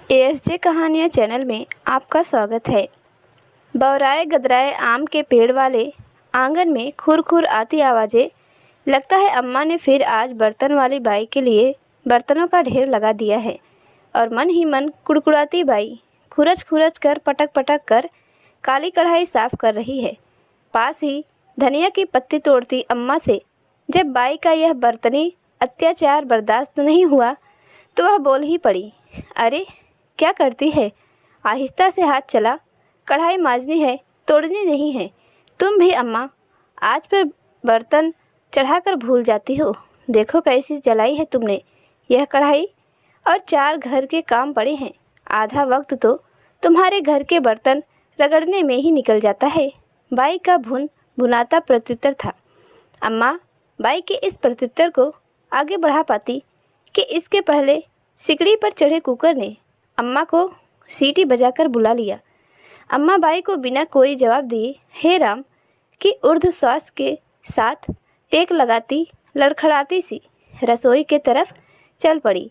ASJ कहानियाँ channel में आपका स्वागत है। बौराए गदराए आम के पेड़ वाले आंगन में खुर खुर आती आवाज़ें। लगता है अम्मा ने फिर आज बर्तन वाली बाई के लिए बर्तनों का ढेर लगा दिया है। और मन ही मन कुड़कुड़ाती बाई खुरच खुरच कर पटक पटक कर काली कढ़ाई साफ कर रही है। पास ही धनिया की पत्ती तोड़ती अम्मा से जब बाई का यह बर्तनी अत्याचार बर्दाश्त नहीं हुआ तो वह बोल ही पड़ी, अरे क्या करती है, आहिस्ता से हाथ चला, कढ़ाई मांजनी है, तोड़नी नहीं है। तुम भी अम्मा आज पर बर्तन चढ़ाकर भूल जाती हो। देखो कैसी जलाई है तुमने यह कढ़ाई, और 4 घर के काम पड़े हैं। आधा वक्त तो तुम्हारे घर के बर्तन रगड़ने में ही निकल जाता है। बाई का भुनाता प्रत्युत्तर था। अम्मा बाई के इस प्रत्युत्तर को आगे बढ़ा पाती कि इसके पहले सिकड़ी पर चढ़े कुकर ने अम्मा को सीटी बजाकर बुला लिया। अम्मा बाई को बिना कोई जवाब दिए हे राम की ऊर्ध्वश्वास के साथ टेक लगाती लड़खड़ाती सी रसोई के तरफ चल पड़ी।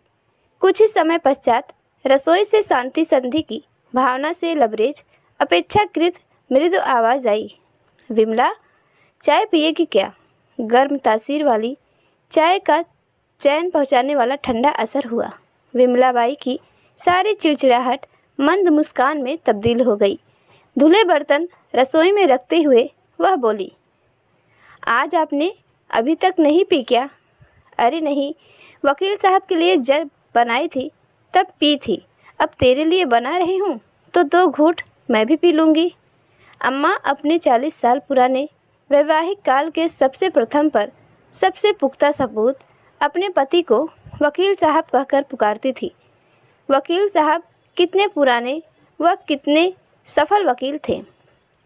कुछ ही समय पश्चात रसोई से शांति संधि की भावना से लबरेज अपेक्षाकृत मृदु आवाज़ आई, विमला चाय पिएगी क्या? गर्म तासीर वाली चाय का चैन पहुँचाने वाला ठंडा असर हुआ। विमला बाई की सारी चिड़चिड़ाहट मंद मुस्कान में तब्दील हो गई। धुले बर्तन रसोई में रखते हुए वह बोली, आज आपने अभी तक नहीं पी क्या? अरे नहीं, वकील साहब के लिए जब बनाई थी तब पी थी, अब तेरे लिए बना रही हूँ तो 2 घूंट मैं भी पी लूँगी। अम्मा अपने 40 साल पुराने वैवाहिक काल के सबसे प्रथम पर सबसे पुख्ता सबूत अपने पति को वकील साहब कहकर पुकारती थी। वकील साहब कितने पुराने व कितने सफल वकील थे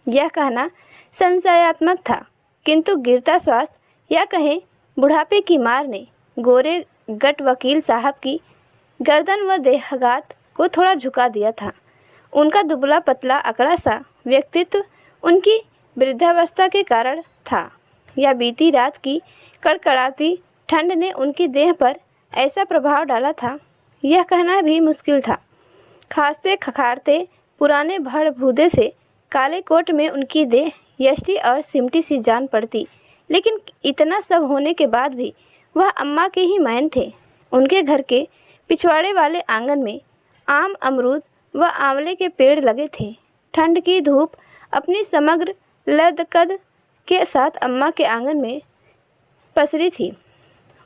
यह कहना संशयात्मक था, किंतु गिरता स्वास्थ्य या कहें बुढ़ापे की मार ने गोरे गट वकील साहब की गर्दन व देहघात को थोड़ा झुका दिया था। उनका दुबला पतला अकड़ा सा व्यक्तित्व उनकी वृद्धावस्था के कारण था या बीती रात की कड़कड़ाती ठंड ने उनकी देह पर ऐसा प्रभाव डाला था, यह कहना भी मुश्किल था। खांसते खखारते पुराने भड़ भूदे से काले कोट में उनकी देह यष्टि और सिमटी सी जान पड़ती, लेकिन इतना सब होने के बाद भी वह अम्मा के ही मैन थे। उनके घर के पिछवाड़े वाले आंगन में आम, अमरूद व आंवले के पेड़ लगे थे। ठंड की धूप अपनी समग्र लदकद के साथ अम्मा के आंगन में पसरी थी।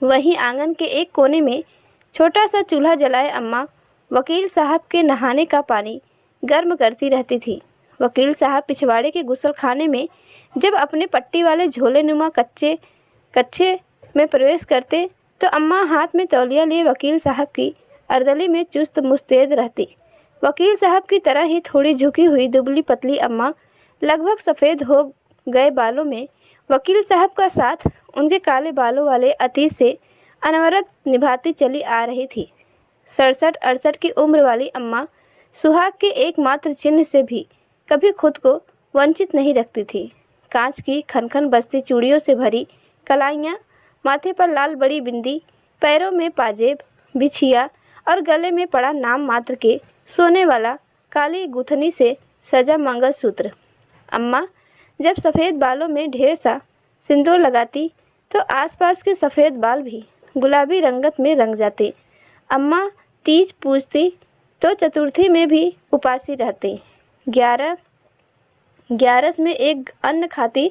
वहीं आंगन के एक कोने में छोटा सा चूल्हा जलाए अम्मा वकील साहब के नहाने का पानी गर्म करती रहती थी। वकील साहब पिछवाड़े के गुसलखाने में जब अपने पट्टी वाले झोले नुमा कच्छे में प्रवेश करते तो अम्मा हाथ में तौलिया लिए वकील साहब की अर्दली में चुस्त मुस्तैद रहती। वकील साहब की तरह ही थोड़ी झुकी हुई दुबली पतली अम्मा लगभग सफ़ेद हो गए बालों में वकील साहब का साथ उनके काले बालों वाले अतीत से अनवरत निभाती चली आ रही थी। 67-68 की उम्र वाली अम्मा सुहाग के एकमात्र चिन्ह से भी कभी खुद को वंचित नहीं रखती थी। कांच की खनखन बजती चूड़ियों से भरी कलाइयाँ, माथे पर लाल बड़ी बिंदी, पैरों में पाजेब, बिछिया और गले में पड़ा नाम मात्र के सोने वाला काली गुथनी से सजा मंगलसूत्र। अम्मा जब सफ़ेद बालों में ढेर सा सिंदूर लगाती तो आसपास के सफ़ेद बाल भी गुलाबी रंगत में रंग जाते। अम्मा तीज पूजती तो चतुर्थी में भी उपासी रहती। 11 में एक अन्न खाती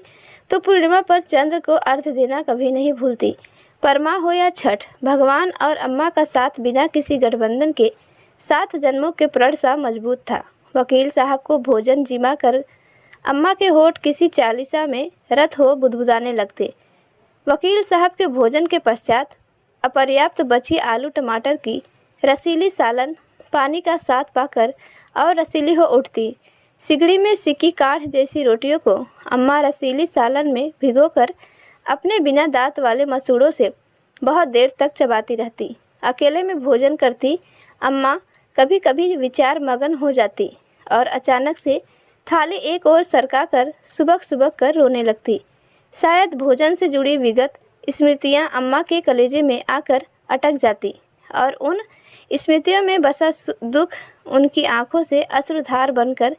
तो पूर्णिमा पर चंद्र को अर्घ्य देना कभी नहीं भूलती। परमा हो या छठ, भगवान और अम्मा का साथ बिना किसी गठबंधन के 7 जन्मों के प्रण सा मजबूत था। वकील साहब को भोजन जिमा कर अम्मा के होठ किसी चालीसा में रत हो बुदबुदाने लगते। वकील साहब के भोजन के पश्चात अपर्याप्त बची आलू टमाटर की रसीली सालन पानी का साथ पाकर और रसीली हो उठती। सिगड़ी में सिकी काठ जैसी रोटियों को अम्मा रसीली सालन में भिगोकर अपने बिना दांत वाले मसूड़ों से बहुत देर तक चबाती रहती। अकेले में भोजन करती अम्मा कभी कभी विचार मगन हो जाती और अचानक से थाली एक ओर सरका कर सुबक सुबक कर रोने लगती। शायद भोजन से जुड़ी विगत स्मृतियाँ अम्मा के कलेजे में आकर अटक जाती और उन स्मृतियों में बसा दुख उनकी आंखों से अश्रुधार बनकर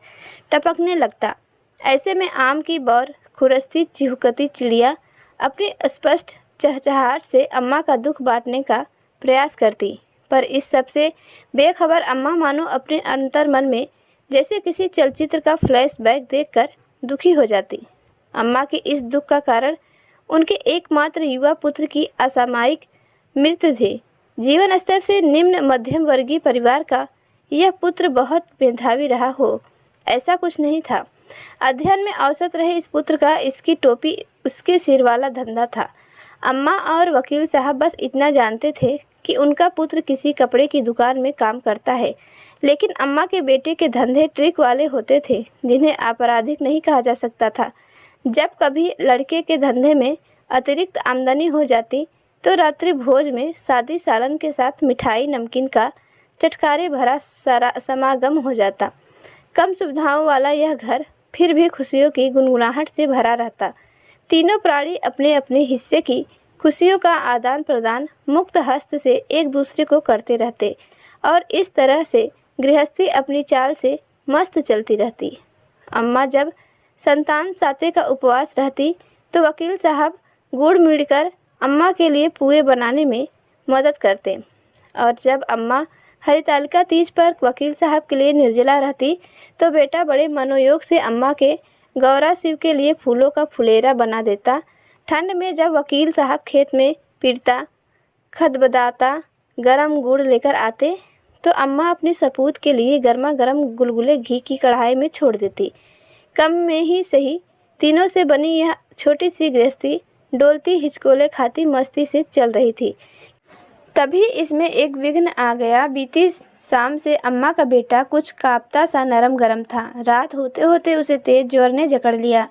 टपकने लगता। ऐसे में आम की बौर खुरसती चिहुकती चिड़िया अपनी स्पष्ट चहचहाहट से अम्मा का दुख बांटने का प्रयास करती, पर इस सब से बेखबर अम्मा मानो अपने अंतर्मन में जैसे किसी चलचित्र का फ्लैशबैक देखकर दुखी हो जाती। अम्मा के इस दुख का कारण उनके एकमात्र युवा पुत्र की असामयिक मृत्यु थी। जीवन स्तर से निम्न मध्यम वर्गीय परिवार का यह पुत्र बहुत मेधावी रहा हो, ऐसा कुछ नहीं था। अध्ययन में औसत रहे इस पुत्र का इसकी टोपी उसके सिर वाला धंधा था। अम्मा और वकील साहब बस इतना जानते थे कि उनका पुत्र किसी कपड़े की दुकान में काम करता है, लेकिन अम्मा के बेटे के धंधे ट्रिक वाले होते थे जिन्हें आपराधिक नहीं कहा जा सकता था। जब कभी लड़के के धंधे में अतिरिक्त आमदनी हो जाती तो रात्रि भोज में सादी सालन के साथ मिठाई नमकीन का चटकारे भरा समागम हो जाता। कम सुविधाओं वाला यह घर फिर भी खुशियों की गुनगुनाहट से भरा रहता। तीनों प्राणी अपने अपने हिस्से की खुशियों का आदान प्रदान मुक्त हस्त से एक दूसरे को करते रहते और इस तरह से गृहस्थी अपनी चाल से मस्त चलती रहती। अम्मा जब संतान साते का उपवास रहती तो वकील साहब गुड़ मिलकर अम्मा के लिए पुए बनाने में मदद करते, और जब अम्मा हरितालिका तीज पर वकील साहब के लिए निर्जला रहती तो बेटा बड़े मनोयोग से अम्मा के गौरा शिव के लिए फूलों का फुलेरा बना देता। ठंड में जब वकील साहब खेत में पीटता खदबदाता गरम गुड़ लेकर आते तो अम्मा अपने सपूत के लिए गर्मा गर्म गुलगुले घी की कढ़ाई में छोड़ देती। कम में ही सही तीनों से बनी यह छोटी सी गृहस्थी डोलती हिचकोले खाती मस्ती से चल रही थी। तभी इसमें एक विघ्न आ गया। बीती शाम से अम्मा का बेटा कुछ कांपता सा नरम गरम था। रात होते होते उसे तेज ज्वर ने जकड़ लिया।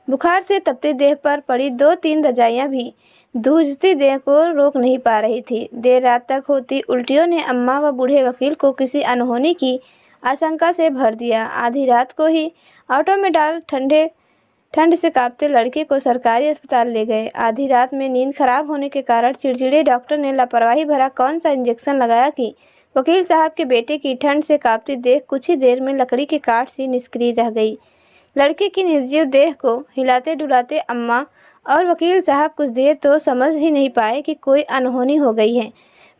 बुखार से तपती देह पर पड़ी 2-3 रजाइयाँ भी धूजती देह को रोक नहीं पा रही थी। देर रात तक होती उल्टियों ने अम्मा व बूढ़े वकील को किसी अनहोनी की आशंका से भर दिया। आधी रात को ही ऑटो में डाल ठंड से कांपते लड़के को सरकारी अस्पताल ले गए। आधी रात में नींद खराब होने के कारण चिड़चिड़े डॉक्टर ने लापरवाही भरा कौन सा इंजेक्शन लगाया कि वकील साहब के बेटे की ठंड से कांपती देह कुछ ही देर में लकड़ी के काट सी निष्क्रिय रह गई। लड़के की निर्जीव देह को हिलाते डुलाते अम्मा और वकील साहब कुछ देर तो समझ ही नहीं पाए कि कोई अनहोनी हो गई है।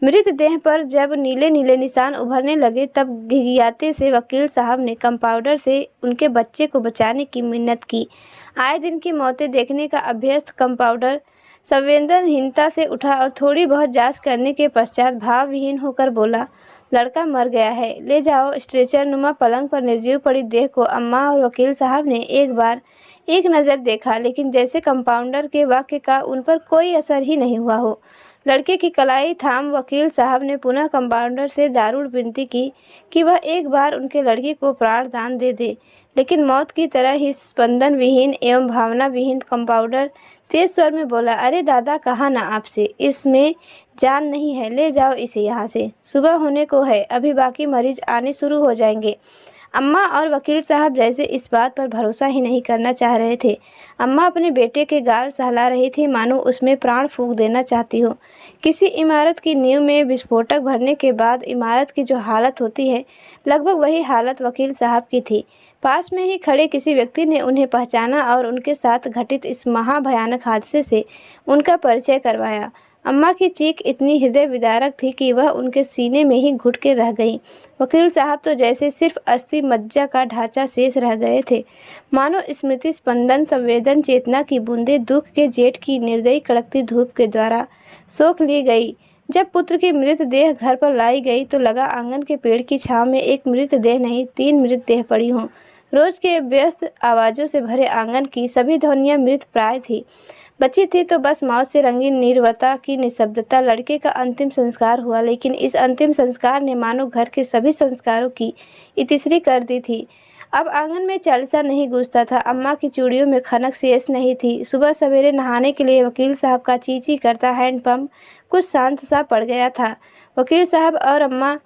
मृत देह पर जब नीले नीले निशान उभरने लगे तब घिघियाते से वकील साहब ने कंपाउंडर से उनके बच्चे को बचाने की मिन्नत की। आए दिन की मौतें देखने का अभ्यस्त कंपाउंडर संवेदनहीनता से उठा और थोड़ी बहुत जांच करने के पश्चात भावविहीन होकर बोला, लड़का मर गया है, ले जाओ। स्ट्रेचर नुमा पलंग पर निर्जीव पड़ी देह को अम्मा और वकील साहब ने एक बार एक नज़र देखा, लेकिन जैसे कंपाउंडर के वाक्य का उन पर कोई असर ही नहीं हुआ हो। लड़के की कलाई थाम वकील साहब ने पुनः कंपाउंडर से दारुण विनती की कि वह एक बार उनके लड़के को प्राण दान दे दे, लेकिन मौत की तरह ही स्पंदन विहीन एवं भावना विहीन कंपाउंडर तेज स्वर में बोला, अरे दादा कहा ना आपसे, इसमें जान नहीं है, ले जाओ इसे यहाँ से। सुबह होने को है, अभी बाकी मरीज आने शुरू हो जाएंगे। अम्मा और वकील साहब जैसे इस बात पर भरोसा ही नहीं करना चाह रहे थे। अम्मा अपने बेटे के गाल सहला रही थी मानो उसमें प्राण फूंक देना चाहती हो। किसी इमारत की नींव में विस्फोटक भरने के बाद इमारत की जो हालत होती है, लगभग वही हालत वकील साहब की थी। पास में ही खड़े किसी व्यक्ति ने उन्हें पहचाना और उनके साथ घटित इस महाभयानक हादसे से उनका परिचय करवाया। अम्मा की चीख इतनी हृदय विदारक थी कि वह उनके सीने में ही घुट के रह गई। वकील साहब तो जैसे सिर्फ अस्थि मज्जा का ढांचा शेष रह गए थे, मानो स्मृति स्पंदन संवेदन चेतना की बूंदें दुख के जेठ की निर्दयी कड़कती धूप के द्वारा सोख ली गई। जब पुत्र की मृतदेह घर पर लाई गई तो लगा आंगन के पेड़ की छांव में एक मृतदेह नहीं 3 मृतदेह पड़ी हों। रोज के व्यस्त आवाज़ों से भरे आंगन की सभी ध्वनियाँ मृत प्राय थी। बची थी तो बस मौत से रंगीन नीरवता की निशब्दता। लड़के का अंतिम संस्कार हुआ, लेकिन इस अंतिम संस्कार ने मानो घर के सभी संस्कारों की इतिश्री कर दी थी। अब आंगन में चालीसा नहीं गूंजता था। अम्मा की चूड़ियों में खनक शेष नहीं थी। सुबह सवेरे नहाने के लिए वकील साहब का ची ची करता हैंडपंप कुछ शांत सा पड़ गया था। वकील साहब और अम्मा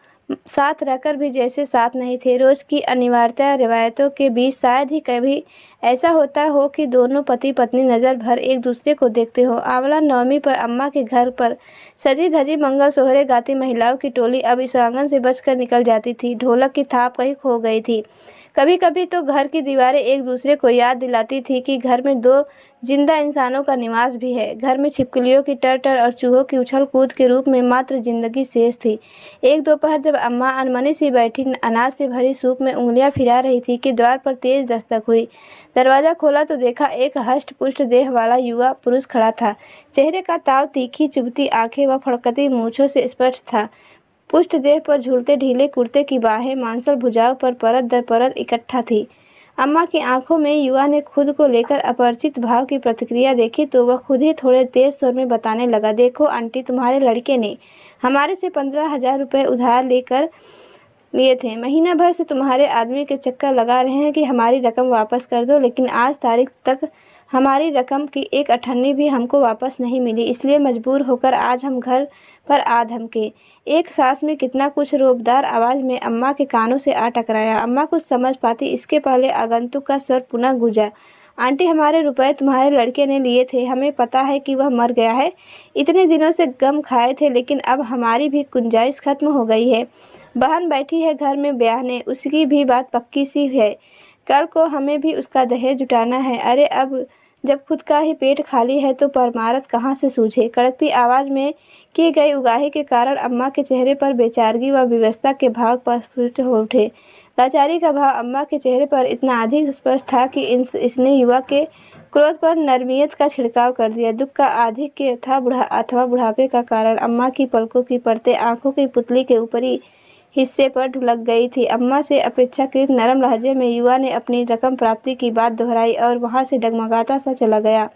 साथ रहकर भी जैसे साथ नहीं थे। रोज़ की अनिवार्यता रिवायतों के बीच शायद ही कभी ऐसा होता हो कि दोनों पति पत्नी नज़र भर एक दूसरे को देखते हो। आंवला नवमी पर अम्मा के घर पर सजी धजी मंगल सोहरे गाती महिलाओं की टोली अब इस आंगन से बचकर निकल जाती थी। ढोलक की थाप कहीं खो गई थी। कभी कभी तो घर की दीवारें एक दूसरे को याद दिलाती थी कि घर में दो जिंदा इंसानों का निवास भी है। घर में छिपकलियों की टर-टर और चूहों की उछल कूद के रूप में मात्र जिंदगी शेष थी। एक दोपहर जब अम्मा अनमनी सी बैठी अनाज से भरी सूप में उंगलियां फिरा रही थी कि द्वार पर तेज दस्तक हुई। दरवाज़ा खोला तो देखा एक हष्ट पुष्ट देह वाला युवा पुरुष खड़ा था। चेहरे का ताव तीखी चुभती आंखें व फड़कती मूंछों से स्पष्ट था। पुष्ट देह पर झूलते ढीले कुर्ते की बाहें मांसल भुजाओं पर परत दर परत इकट्ठा थी। अम्मा की आंखों में युवा ने खुद को लेकर अपरिचित भाव की प्रतिक्रिया देखी तो वह खुद ही थोड़े तेज स्वर में बताने लगा, देखो आंटी, तुम्हारे लड़के ने हमारे से 15,000 रुपये उधार लिए थे। महीना भर से तुम्हारे आदमी के चक्कर लगा रहे हैं कि हमारी रकम वापस कर दो, लेकिन आज तारीख तक हमारी रकम की एक अठन्नी भी हमको वापस नहीं मिली। इसलिए मजबूर होकर आज हम घर पर आ धमके। एक सांस में कितना कुछ रोबदार आवाज़ में अम्मा के कानों से आ टकराया। अम्मा कुछ समझ पाती इसके पहले आगंतुक का स्वर पुनः गूंजा, आंटी, हमारे रुपए तुम्हारे लड़के ने लिए थे। हमें पता है कि वह मर गया है। इतने दिनों से गम खाए थे, लेकिन अब हमारी भी गुंजाइश खत्म हो गई है। बहन बैठी है घर में ब्याहने, उसकी भी बात पक्की सी है। कल को हमें भी उसका दहेज जुटाना है। अरे अब जब खुद का ही पेट खाली है तो परमारथ कहाँ से सूझे। कड़कती आवाज़ में की गई उगाही के कारण अम्मा के चेहरे पर बेचारगी व विवशता के भाव स्फुट हो उठे। लाचारी का भाव अम्मा के चेहरे पर इतना अधिक स्पष्ट था कि इसने युवा के क्रोध पर नरमियत का छिड़काव कर दिया। दुख का आधिक्य अथवा बुढ़ापे का कारण अम्मा की पलकों की परतें आंखों की पुतली के ऊपरी हिस्से पर ढुलक गई थी। अम्मा से अपेक्षाकृत नरम लहजे में युवा ने अपनी रकम प्राप्ति की बात दोहराई और वहां से डगमगाता सा चला गया।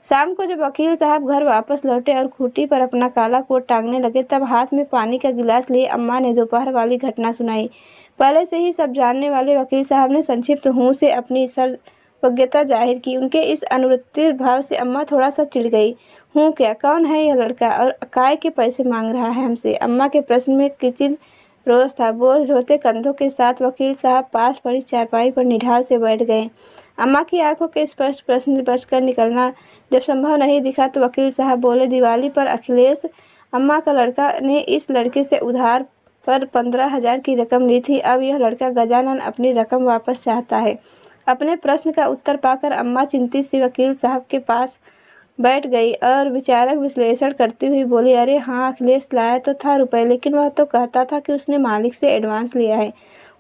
शाम को जब वकील साहब घर वापस लौटे और खूंटी पर अपना काला कोट टांगने लगे, तब हाथ में पानी का गिलास लिए अम्मा ने दोपहर वाली घटना सुनाई। पहले से ही सब जानने वाले वकील साहब ने संक्षिप्त मुँह से अपनी सर्वज्ञता जाहिर की। उनके इस अनुत्तीर्ण भाव से अम्मा थोड़ा सा चिढ़ गई। हूँ क्या, कौन है यह लड़का और काय के पैसे मांग रहा है हमसे? अम्मा के प्रश्न में किंचित रोज था। बोझ ढोते कंधों के साथ वकील साहब पास पड़ी चारपाई पर निढाल से बैठ गए। अम्मा की आंखों के स्पष्ट प्रश्न बचकर निकलना जब संभव नहीं दिखा तो वकील साहब बोले, दिवाली पर अखिलेश अम्मा का लड़का ने इस लड़के से उधार पर 15,000 की रकम ली थी। अब यह लड़का गजानन अपनी रकम वापस चाहता है। अपने प्रश्न का उत्तर पाकर अम्मा चिंतित सी वकील साहब के पास बैठ गई और विचारक विश्लेषण करती हुई बोली, अरे हाँ, अखिलेश लाया तो था रुपए, लेकिन वह तो कहता था कि उसने मालिक से एडवांस लिया है।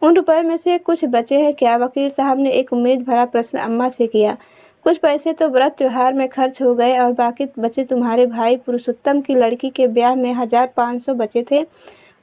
उन रुपए में से कुछ बचे हैं क्या? वकील साहब ने एक उम्मीद भरा प्रश्न अम्मा से किया। कुछ पैसे तो व्रत त्योहार में खर्च हो गए और बाकी बचे तुम्हारे भाई पुरुषोत्तम की लड़की के ब्याह में 1,500 बचे थे।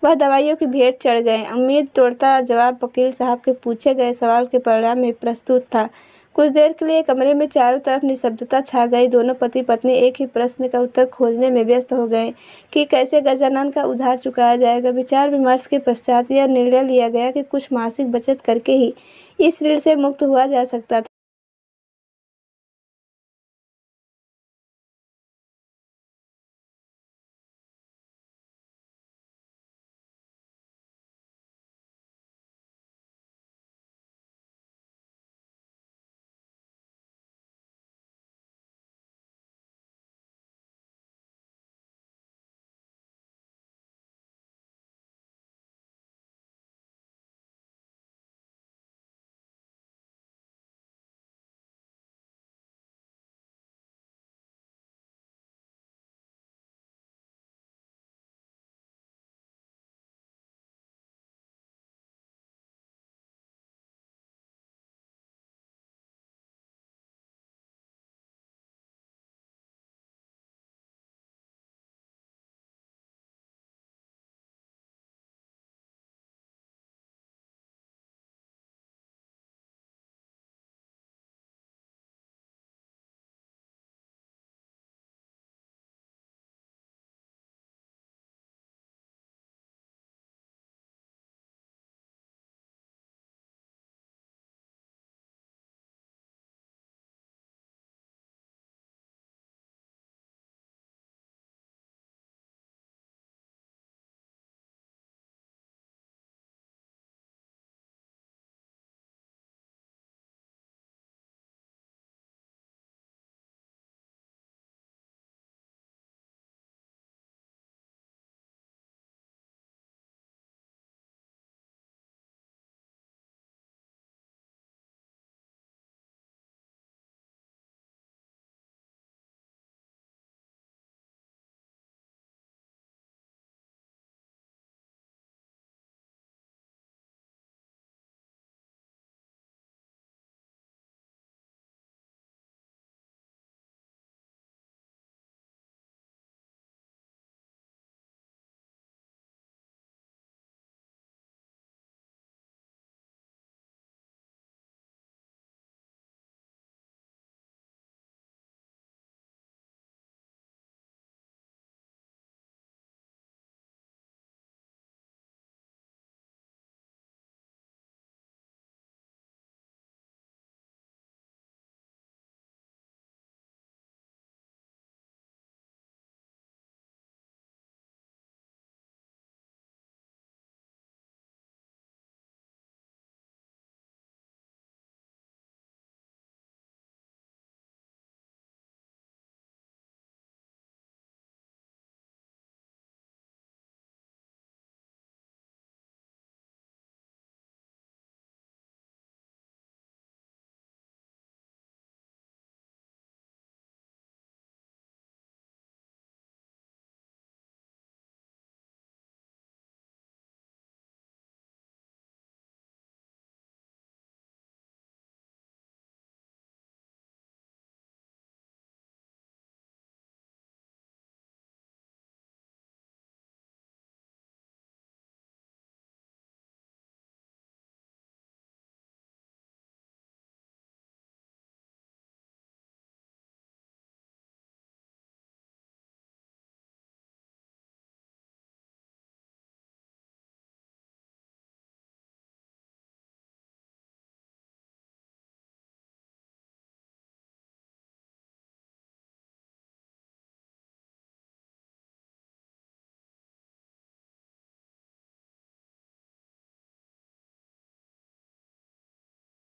वह दवाइयों की भेंट चढ़ गए। उम्मीद तोड़ता जवाब वकील साहब के पूछे गए सवाल के परिणाम में प्रस्तुत था। कुछ देर के लिए कमरे में चारों तरफ निशब्दता छा गई। दोनों पति पत्नी एक ही प्रश्न का उत्तर खोजने में व्यस्त हो गए कि कैसे गजानन का उधार चुकाया जाएगा। विचार विमर्श के पश्चात यह निर्णय लिया गया कि कुछ मासिक बचत करके ही इस ऋण से मुक्त हुआ जा सकता